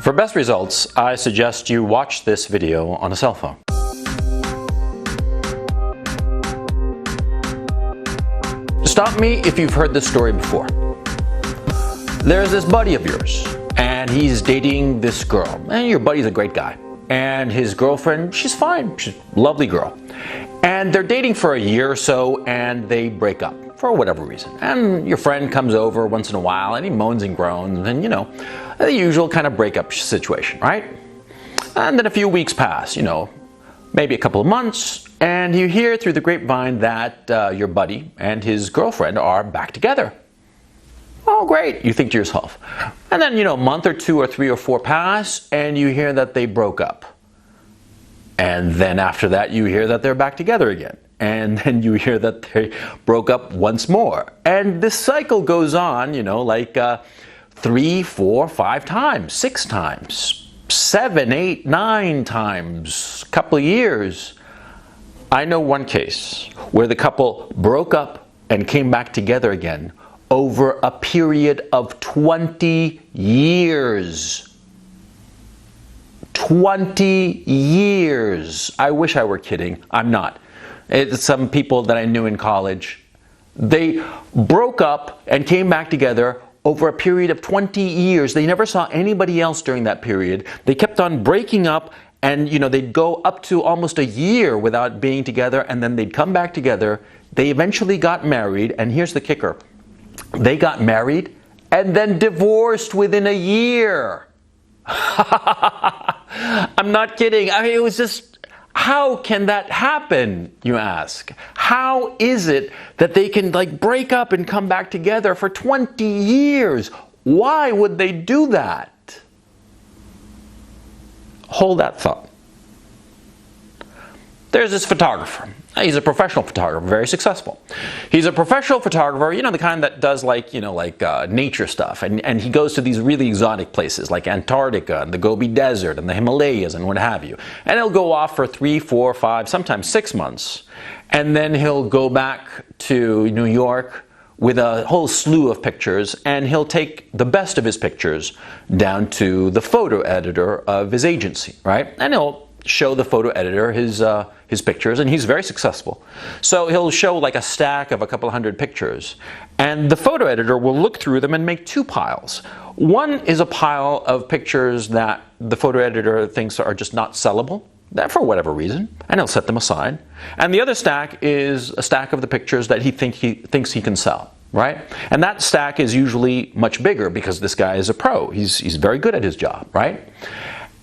For best results, I suggest you watch this video on a cell phone. Stop me if you've heard this story before. There's this buddy of yours, and he's dating this girl. And your buddy's a great guy. And his girlfriend, she's fine. She's a lovely girl. And they're dating for a year or so, and they break up for whatever reason. And your friend comes over once in a while, and he moans and groans, and the usual kind of breakup situation, right? And then a few weeks pass, maybe a couple of months, and you hear through the grapevine that your buddy and his girlfriend are back together. Oh, great, you think to yourself. And then, a month or two or three or four pass, and you hear that they broke up. And then after that, you hear that they're back together again. And then you hear that they broke up once more. And this cycle goes on, 3, 4, 5 times, 6 times, 7, 8, 9 times, a couple of years. I know one case where the couple broke up and came back together again over a period of 20 years. 20 years. I wish I were kidding. I'm not. It's some people that I knew in college. They broke up and came back together over a period of 20 years. They never saw anybody else during that period. They kept on breaking up, and they'd go up to almost a year without being together, and then they'd come back together. They eventually got married, and here's the kicker. They got married and then divorced within a year. I'm not kidding. I mean, it was just, how can that happen, you ask? How is it that they can break up and come back together for 20 years? Why would they do that? Hold that thought. There's this photographer. He's a professional photographer, very successful. He's a professional photographer, the kind that does nature stuff. And he goes to these really exotic places like Antarctica and the Gobi Desert and the Himalayas and what have you. And he'll go off for 3, 4, 5, sometimes 6 months. And then he'll go back to New York with a whole slew of pictures, and he'll take the best of his pictures down to the photo editor of his agency, right? And he'll show the photo editor his pictures, and he's very successful. So he'll show a stack of a couple hundred pictures, and the photo editor will look through them and make 2 piles. One is a pile of pictures that the photo editor thinks are just not sellable, that for whatever reason, and he'll set them aside. And the other stack is a stack of the pictures that he thinks he can sell, right? And that stack is usually much bigger because this guy is a pro. He's very good at his job, right?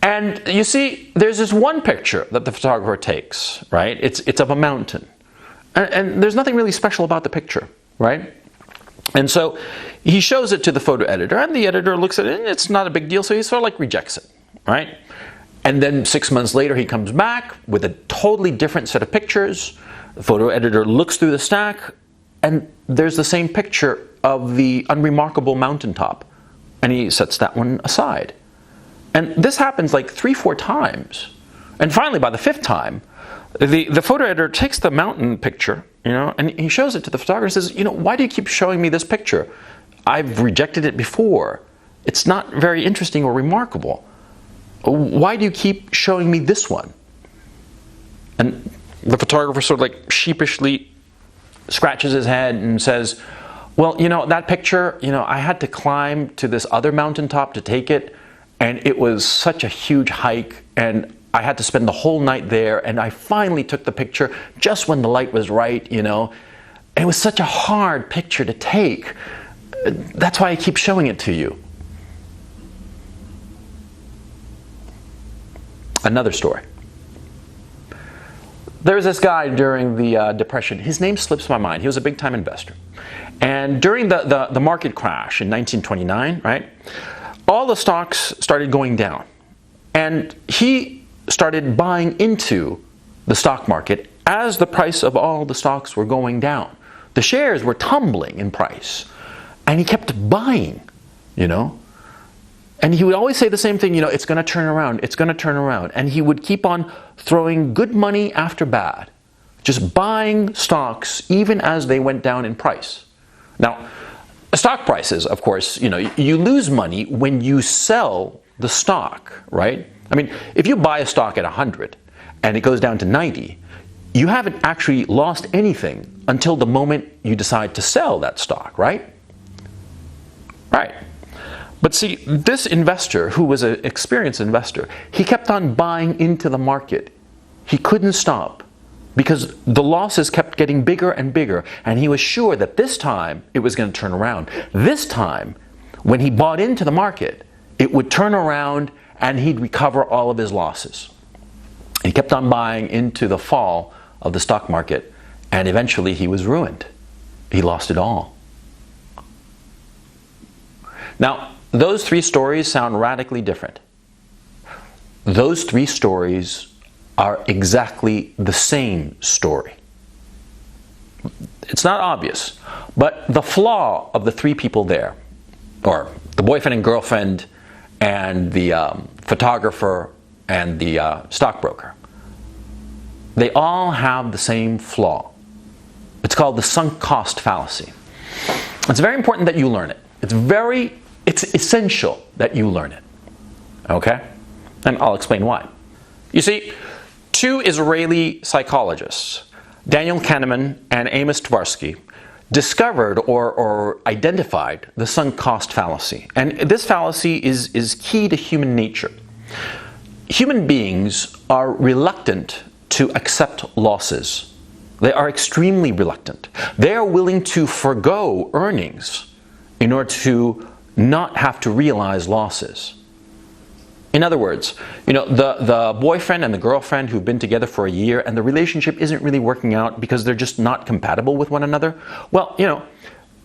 And you see, there's this one picture that the photographer takes, right? It's of a mountain. And there's nothing really special about the picture, right? And so he shows it to the photo editor, and the editor looks at it, and it's not a big deal, so he sort of rejects it, right? And then 6 months later, he comes back with a totally different set of pictures. The photo editor looks through the stack, and there's the same picture of the unremarkable mountaintop. And he sets that one aside. And this happens 3, 4 times. And finally, by the 5th time, the photo editor takes the mountain picture, and he shows it to the photographer and says, why do you keep showing me this picture? I've rejected it before. It's not very interesting or remarkable. Why do you keep showing me this one? And the photographer sort of sheepishly scratches his head and says, well, that picture, I had to climb to this other mountaintop to take it. And it was such a huge hike, and I had to spend the whole night there, and I finally took the picture just when the light was right, And it was such a hard picture to take. That's why I keep showing it to you. Another story. There was this guy during the Depression. His name slips my mind. He was a big-time investor. And during the market crash in 1929, right? All the stocks started going down, and he started buying into the stock market as the price of all the stocks were going down. The shares were tumbling in price, and he kept buying, And he would always say the same thing, it's going to turn around, it's going to turn around. And he would keep on throwing good money after bad, just buying stocks even as they went down in price. Now, Stock prices, of course, you lose money when you sell the stock, right? I mean, if you buy a stock at 100 and it goes down to 90, you haven't actually lost anything until the moment you decide to sell that stock, right? Right. But see, this investor, who was an experienced investor, he kept on buying into the market. He couldn't stop because the losses kept getting bigger and bigger, and he was sure that this time it was going to turn around. This time, when he bought into the market, it would turn around and he'd recover all of his losses. He kept on buying into the fall of the stock market, and eventually he was ruined. He lost it all. Now, those three stories sound radically different. Those three stories are exactly the same story. It's not obvious, but the flaw of the three people there, or the boyfriend and girlfriend and the photographer and the stockbroker, they all have the same flaw. It's called the sunk cost fallacy. It's very important that you learn it. It's essential that you learn it. Okay? And I'll explain why. You see, two Israeli psychologists, Daniel Kahneman and Amos Tversky, discovered or identified the sunk cost fallacy. And this fallacy is key to human nature. Human beings are reluctant to accept losses. They are extremely reluctant. They are willing to forgo earnings in order to not have to realize losses. In other words, the boyfriend and the girlfriend who've been together for a year and the relationship isn't really working out because they're just not compatible with one another, well,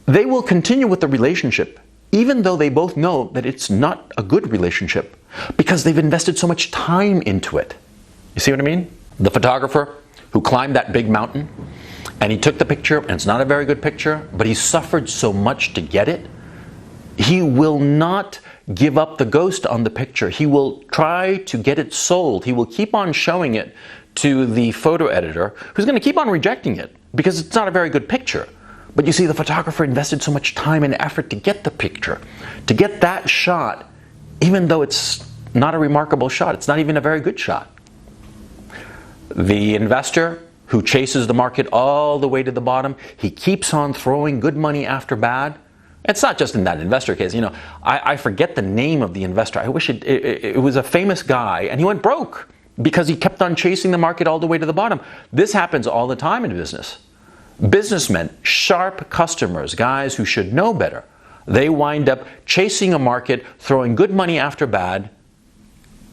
they will continue with the relationship even though they both know that it's not a good relationship because they've invested so much time into it. You see what I mean? The photographer who climbed that big mountain and he took the picture, and it's not a very good picture, but he suffered so much to get it. He will not give up the ghost on the picture. He will try to get it sold. He will keep on showing it to the photo editor, who's going to keep on rejecting it because it's not a very good picture. But you see, the photographer invested so much time and effort to get the picture, to get that shot, even though it's not a remarkable shot. It's not even a very good shot. The investor who chases the market all the way to the bottom, he keeps on throwing good money after bad. It's not just in that investor case. I forget the name of the investor. I wish it was a famous guy, and he went broke because he kept on chasing the market all the way to the bottom. This happens all the time in business. Businessmen, sharp customers, guys who should know better, they wind up chasing a market, throwing good money after bad,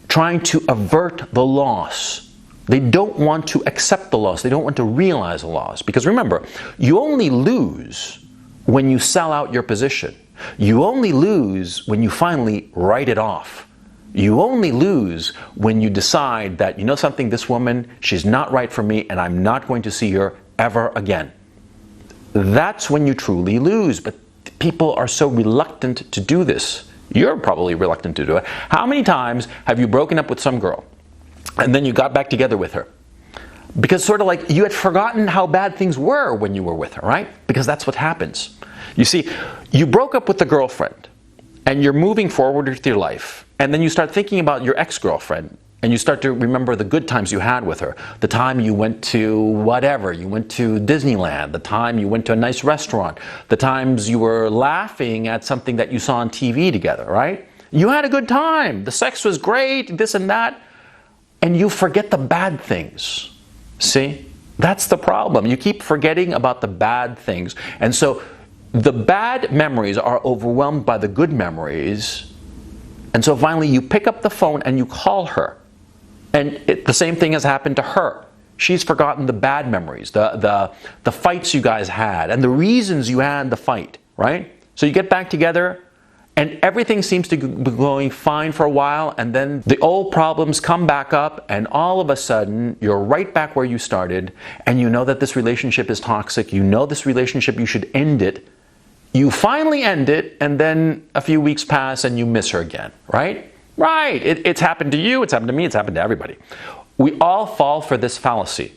trying to avert the loss. They don't want to accept the loss. They don't want to realize the loss. Because remember, you only lose when you sell out your position. You only lose when you finally write it off. You only lose when you decide that, something, this woman, she's not right for me and I'm not going to see her ever again. That's when you truly lose. But people are so reluctant to do this. You're probably reluctant to do it. How many times have you broken up with some girl and then you got back together with her? Because sort of like you had forgotten how bad things were when you were with her, right? Because that's what happens. You see, you broke up with the girlfriend and you're moving forward with your life, and then you start thinking about your ex-girlfriend and you start to remember the good times you had with her. The time you went to whatever, you went to Disneyland, the time you went to a nice restaurant, the times you were laughing at something that you saw on TV together, right? You had a good time. The sex was great, this and that, and you forget the bad things. See? That's the problem. You keep forgetting about the bad things. And so the bad memories are overwhelmed by the good memories. And so finally you pick up the phone and you call her. And the same thing has happened to her. She's forgotten the bad memories, the fights you guys had, and the reasons you had the fight, right? So you get back together, and everything seems to be going fine for a while, and then the old problems come back up, and all of a sudden, you're right back where you started, and you know that this relationship is toxic, you know this relationship, you should end it. You finally end it, and then a few weeks pass, and you miss her again, right? Right, it's happened to you, it's happened to me, it's happened to everybody. We all fall for this fallacy,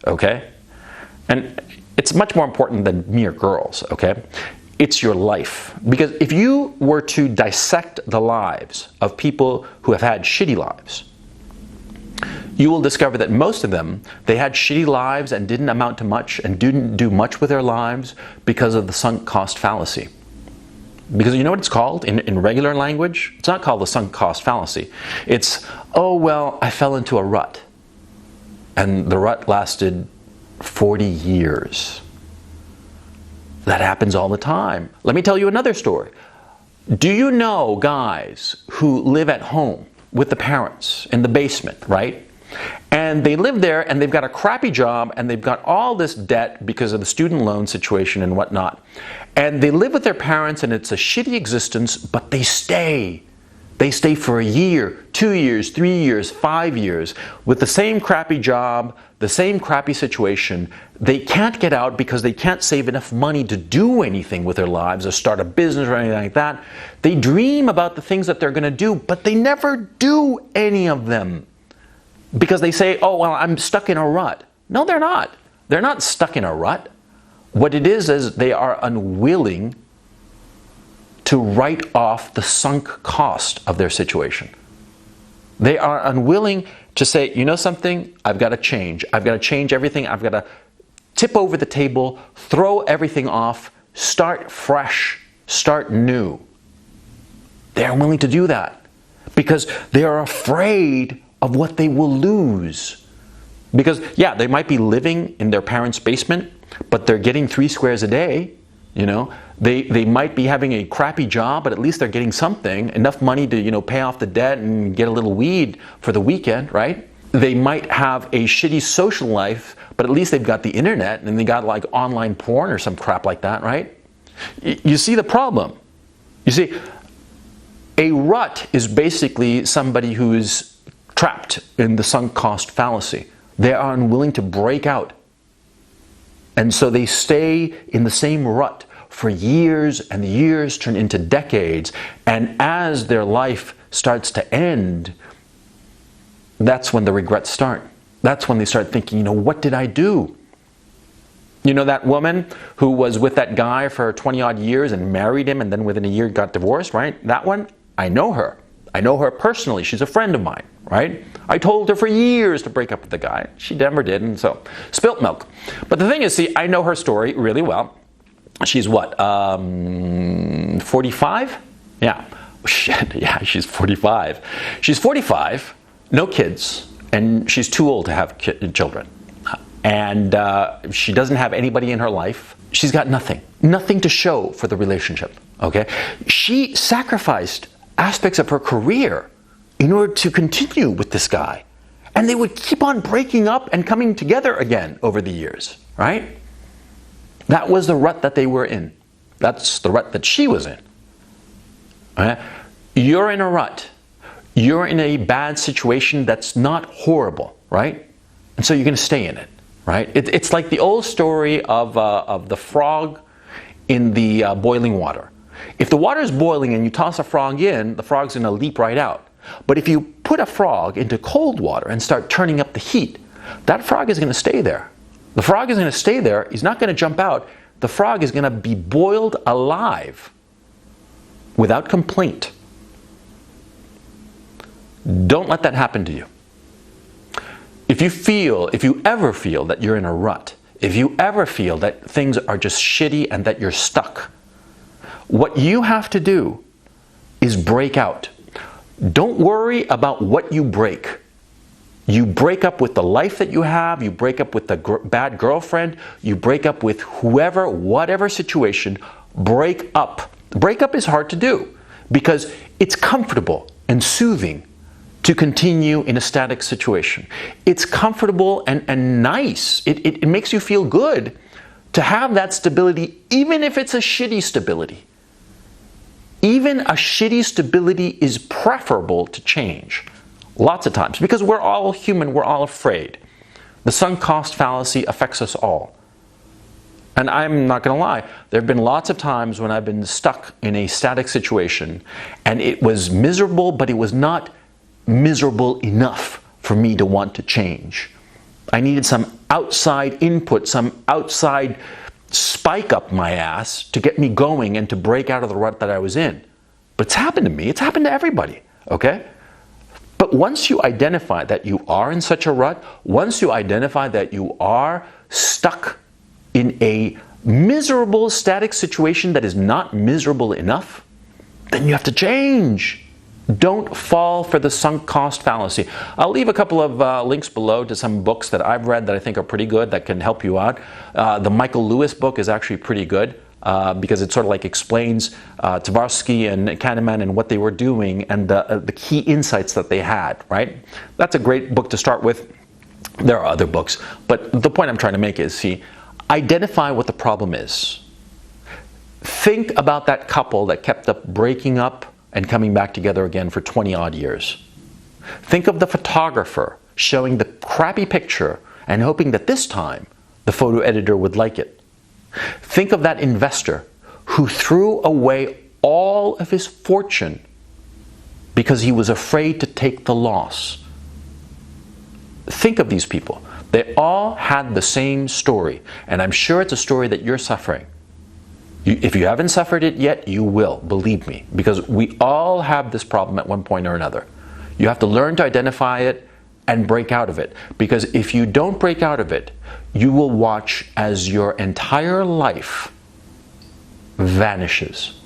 okay? And it's much more important than mere girls, okay? It's your life. Because if you were to dissect the lives of people who have had shitty lives, you will discover that most of them, they had shitty lives and didn't amount to much and didn't do much with their lives because of the sunk cost fallacy. Because you know what it's called in regular language? It's not called the sunk cost fallacy. It's, oh, well, I fell into a rut. And the rut lasted 40 years. That happens all the time. Let me tell you another story. Do you know guys who live at home with the parents in the basement, right? And they live there and they've got a crappy job and they've got all this debt because of the student loan situation and whatnot. And they live with their parents and it's a shitty existence, but they stay. They stay for a year, 2 years, 3 years, 5 years with the same crappy job, the same crappy situation. They can't get out because they can't save enough money to do anything with their lives or start a business or anything like that. They dream about the things that they're going to do, but they never do any of them because they say, oh, well, I'm stuck in a rut. No, they're not. They're not stuck in a rut. What it is they are unwilling to write off the sunk cost of their situation. They are unwilling to say, you know something, I've got to change. I've got to change everything. I've got to tip over the table, throw everything off, start fresh, start new. They are willing to do that because they are afraid of what they will lose. Because, yeah, they might be living in their parents' basement, but they're getting 3 squares a day. You know, they might be having a crappy job, but at least they're getting something, enough money to, you know, pay off the debt and get a little weed for the weekend, right? They might have a shitty social life, but at least they've got the internet and they got like online porn or some crap like that, right? You see the problem. You see, a rut is basically somebody who is trapped in the sunk cost fallacy. They are unwilling to break out. And so they stay in the same rut for years, and the years turn into decades. And as their life starts to end, that's when the regrets start. That's when they start thinking, you know, what did I do? You know that woman who was with that guy for 20 odd years and married him and then within a year got divorced, right? That one, I know her. I know her personally. She's a friend of mine, right? I told her for years to break up with the guy. She never did, and so spilt milk. But the thing is, see, I know her story really well. She's what, 45? Yeah. Shit, yeah, she's 45. She's 45, no kids, and she's too old to have children. And she doesn't have anybody in her life. She's got nothing to show for the relationship, okay? She sacrificed aspects of her career in order to continue with this guy. And they would keep on breaking up and coming together again over the years, right? That was the rut that they were in. That's the rut that she was in. Right? You're in a rut. You're in a bad situation that's not horrible, right? And so you're going to stay in it, right? It's like the old story of the frog in the boiling water. If the water is boiling and you toss a frog in, the frog's going to leap right out. But if you put a frog into cold water and start turning up the heat, that frog is going to stay there. The frog is going to stay there. He's not going to jump out. The frog is going to be boiled alive without complaint. Don't let that happen to you. If you ever feel that you're in a rut, if you ever feel that things are just shitty and that you're stuck, what you have to do is break out. Don't worry about what you break. You break up with the life that you have, you break up with the bad girlfriend, you break up with whoever, whatever situation, break up. Break up is hard to do because it's comfortable and soothing to continue in a static situation. It's comfortable and nice. It makes you feel good to have that stability, even if it's a shitty stability. Even a shitty stability is preferable to change. Lots of times. Because we're all human, we're all afraid. The sunk cost fallacy affects us all. And I'm not going to lie, there have been lots of times when I've been stuck in a static situation and it was miserable, but it was not miserable enough for me to want to change. I needed some outside input, some outside spike up my ass to get me going and to break out of the rut that I was in. But it's happened to me. It's happened to everybody, okay? But once you identify that you are in such a rut, once you identify that you are stuck in a miserable static situation that is not miserable enough, then you have to change. Don't fall for the sunk cost fallacy. I'll leave a couple of links below to some books that I've read that I think are pretty good, that can help you out. The Michael Lewis book is actually pretty good because it sort of like explains Tversky and Kahneman and what they were doing and the key insights that they had, right? That's a great book to start with. There are other books, but the point I'm trying to make is, see, identify what the problem is. Think about that couple that kept up breaking up and coming back together again for 20 odd years. Think of the photographer showing the crappy picture and hoping that this time the photo editor would like it. Think of that investor who threw away all of his fortune because he was afraid to take the loss. Think of these people. They all had the same story, and I'm sure it's a story that you're suffering. If you haven't suffered it yet, you will, believe me, because we all have this problem at one point or another. You have to learn to identify it and break out of it, because if you don't break out of it, you will watch as your entire life vanishes.